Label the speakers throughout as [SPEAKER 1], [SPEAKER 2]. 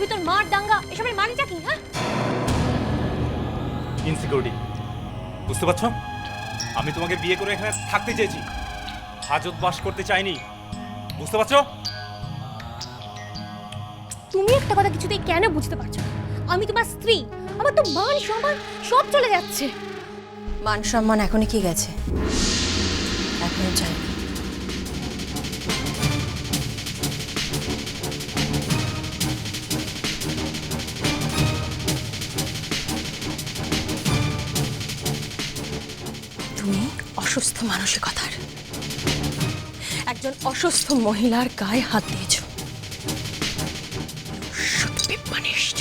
[SPEAKER 1] ভিতর মার দাঙ্গা এসবের মানেটা কি? হ্যাঁ,
[SPEAKER 2] ইনসিকিউরিটি। বুঝতে পারছো, আমি তোমাকে বিয়ে করে এখানে থাকতে চেয়েছি, হাজত বাস করতে চাইনি। বুঝতে পারছো?
[SPEAKER 1] তুমি একটা কথা কিছুতেই কেন বুঝতে পারছো না? আমি তোমার স্ত্রী, আমার তো মান সম্মান সব চলে যাচ্ছে।
[SPEAKER 3] মান সম্মান এখনই কি গেছে, এখনো চাই। তুমি অসুস্থ মানসিকতার একজন অসুস্থ মহিলার গায়ে হাত দিয়েছ। Should be punished.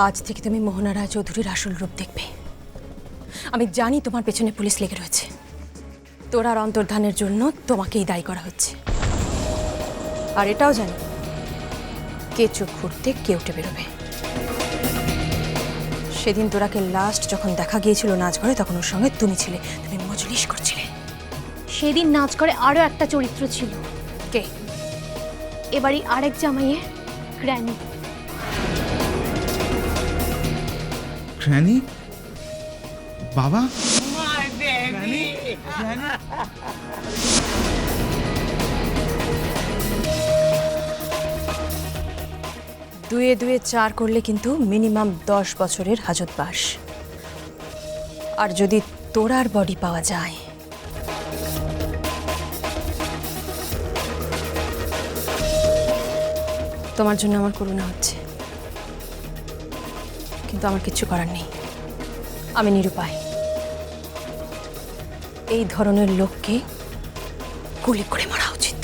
[SPEAKER 3] আজ থেকে তুমি মোহনা রায় চৌধুরীর আসল রূপ দেখবে। আমি জানি তোমার পেছনে পুলিশ লেগে রয়েছে, তোরার অন্তর্ধানের জন্য তোমাকেই দায়ী করা হচ্ছে। আর এটাও জানি কে চোখ খুঁড়তে কে উঠে বেরোবে। সেদিন তোরাকে লাস্ট যখন দেখা গিয়েছিল নাচঘরে, তখন ওর সঙ্গে তুমি ছিলে, তুমি মজলিশ করছিলে।
[SPEAKER 1] সেদিন নাচ করে আরো একটা চরিত্র ছিল।
[SPEAKER 3] কে?
[SPEAKER 1] এবারই আরেক জামাইয়ে গ্র্যানি।
[SPEAKER 4] গ্র্যানি? বাবা?
[SPEAKER 3] দুয়ে দুয়ে 4 করলে কিন্তু মিনিমাম 10 বছরের হাজতবাস। আর যদি তোরার বডি পাওয়া যায়, তোমার জন্য আমার করুণা হচ্ছে, কিন্তু আমার কিচ্ছু করার নেই। আমি নিরুপায়। এই ধরনের লোককে গুলি করে মারা উচিত।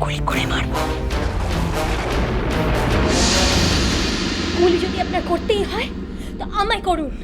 [SPEAKER 3] গুলি করে মারবো।
[SPEAKER 1] গুলি যদি আপনার করতেই হয় তো আমায় করুন।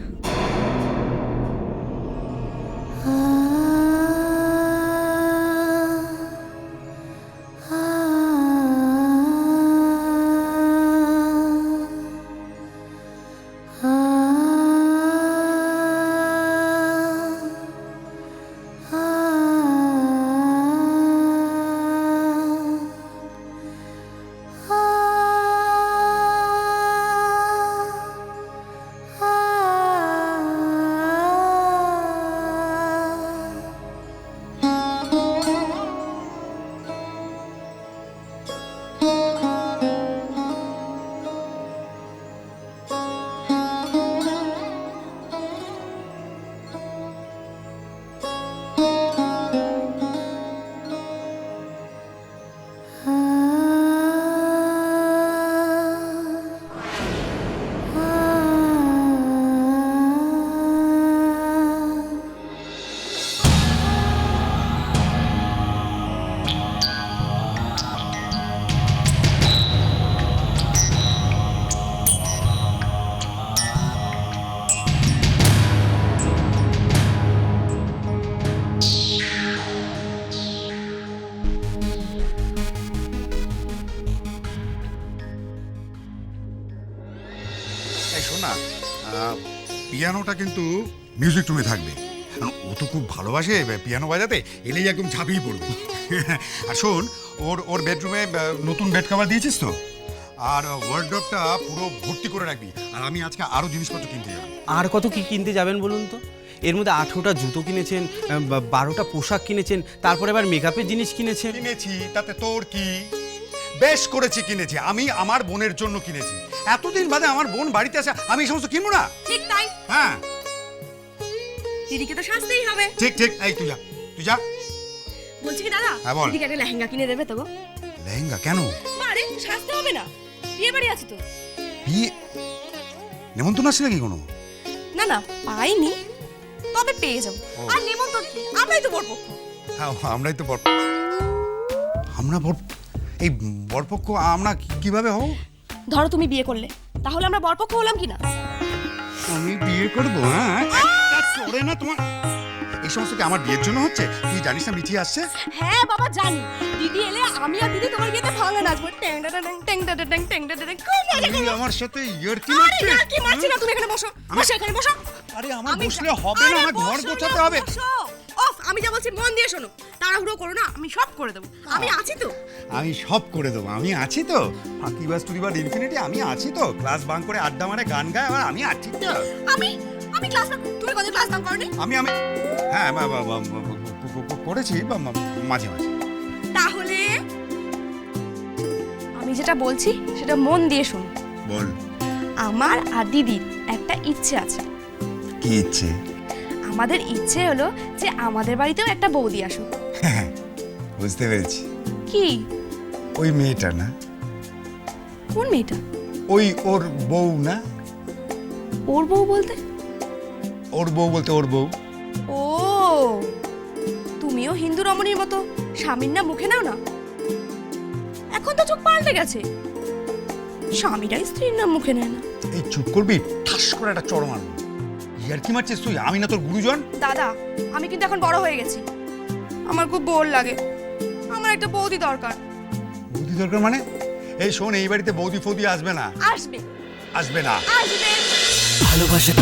[SPEAKER 5] না, পিয়ানোটা কিন্তু মিউজিক রুমে থাকবে, কারণ ও তো খুব ভালোবাসে পিয়ানো বাজাতে, এলেই একদম ঝাঁপিয়ে পড়বে। আর শোন, ওর বেডরুমে নতুন বেড কভার দিয়েছিস তো, আর ওয়ার্ডরোবটা পুরো ভর্তি করে রাখবি। আর আমি আজকে আরো জিনিসপত্র কিনতে যাবো।
[SPEAKER 6] আর কত কি কিনতে যাবেন বলুন তো? এর মধ্যে 18টা জুতো কিনেছেন, 12টা পোশাক কিনেছেন, তারপরে আবার মেকআপের জিনিস কিনেছেন।
[SPEAKER 5] কিনেছি, তাতে তোর কি? বেশ করেছি, কিনেছি। আমি আমার বোনের জন্য কিনেছি। এতদিন বাদে আমার বোন বাড়িতে আসে, আমি এই সমস্ত কিনবো না?
[SPEAKER 3] ঠিক তাই,
[SPEAKER 5] হ্যাঁ
[SPEAKER 3] দিদিকে তো সাজতেই হবে।
[SPEAKER 5] ঠিক ঠিক, এই তুই যা, তুই যা।
[SPEAKER 3] বলছি কি দাদা,
[SPEAKER 5] হ্যাঁ বল।
[SPEAKER 3] দিদিকে একটা লেহেঙ্গা কিনে দেবে তো গো?
[SPEAKER 5] লেহেঙ্গা কেন?
[SPEAKER 3] আরে সাজতে হবে না, বিয়ে বাড়ি আছে তো।
[SPEAKER 5] বিয়ে নেমন্তন্ন আসছে নাকি কোনো?
[SPEAKER 3] না না, পাইনি, তবে পেয়ে যাবো। আর নেমন্তন্ন কি, আমরাই তো বরপক্ষ।
[SPEAKER 5] হ্যাঁ, আমরাই তো আমরা এই বরপক্ষ আমরা কিভাবে হব?
[SPEAKER 3] ধরো তুমি বিয়ে করলে, তাহলে আমরা বরপক্ষ হলাম কি না?
[SPEAKER 5] আমি বিয়ে করবো? হ্যাঁ, করে না তোমার এই সমস্ত কি আমার বিয়ের জন্য হচ্ছে? তুই জানিস না মিঠি আসছে?
[SPEAKER 3] হ্যাঁ বাবা জানি, দিদি এলে আমি আর দিদি তোমার বিয়েতে ভাঙা নাচবো। ট্যাং ট্যাং ট্যাং ট্যাং ট্যাং ট্যাং ট্যাং ট্যাং। খুব মজা
[SPEAKER 5] তুই
[SPEAKER 3] করবো।
[SPEAKER 5] আমার সাথে ইয়ার্কি
[SPEAKER 3] আরে
[SPEAKER 5] মারছিস?
[SPEAKER 3] না, কি মারছি না, তুমি এখানে বসো, বসো এখানে বসো।
[SPEAKER 5] আরে আমার
[SPEAKER 3] আমি
[SPEAKER 5] বসলে হবে না,
[SPEAKER 3] আরে
[SPEAKER 5] আমার ঘর
[SPEAKER 3] বসো
[SPEAKER 5] গোছাতে
[SPEAKER 3] না,
[SPEAKER 5] হবে।
[SPEAKER 3] বসো। অফ, আমি যা বলছি মন দিয়ে শোনো, তাড়াহুড়ো করো না, আমি সব করে দেবো, আমি আছি তো।
[SPEAKER 5] আমি সব করে দেবো, আমি আছি তো। ফাঁকিবাজ টুরিবাজ ইনফিনিটি, আমি আছি তো। ক্লাস বাঙ্ক করে আড্ডা মারে গান গায়, আর আমি আছি তো।
[SPEAKER 3] আমি ক্লাস না, তুমি কত ক্লাস নাম করনি?
[SPEAKER 5] আমি হ্যাঁ করেছি মাঝে মাঝে।
[SPEAKER 3] তাহলে আমি যেটা বলছি সেটা মন দিয়ে শোনো।
[SPEAKER 5] বল।
[SPEAKER 3] আমার আর দিদির একটা ইচ্ছে আছে।
[SPEAKER 5] কি ইচ্ছে?
[SPEAKER 3] আমাদের ইচ্ছে হলো যে আমাদের বাড়িতেও একটা বৌদি আসুক।
[SPEAKER 5] বুঝতে পেরেছি।
[SPEAKER 3] কি?
[SPEAKER 5] ওই মেয়েটা না?
[SPEAKER 3] কোন মেয়েটা?
[SPEAKER 5] ওই ওর বউ না?
[SPEAKER 3] ওর বউ বলতে?
[SPEAKER 5] ওর বউ বলতে ওর বউ।
[SPEAKER 3] ও, তুমিও হিন্দু রমণীর মতো স্বামীর নাম মুখে নাও না? এখন তো চোখ পাল্টে গেছে, স্বামীরাই স্ত্রীর নাম মুখে নেয় না।
[SPEAKER 5] এই চুপ করবি, ঠাস করে একটা চড় মারবো। ইয়ার কি মারছিস তুই? আমি না তোর গুরুজন?
[SPEAKER 3] দাদা, আমি কিন্তু এখন বড় হয়ে গেছি, আমার খুব বোর লাগে, আমার একটা বৌদি দরকার।
[SPEAKER 5] বৌদি দরকার মানে? এই শোন, এই বাড়িতে বৌদি ফৌদি আসবে না।
[SPEAKER 3] আসবে,
[SPEAKER 5] আসবে না।
[SPEAKER 3] আসবে।
[SPEAKER 7] ভালোবাসা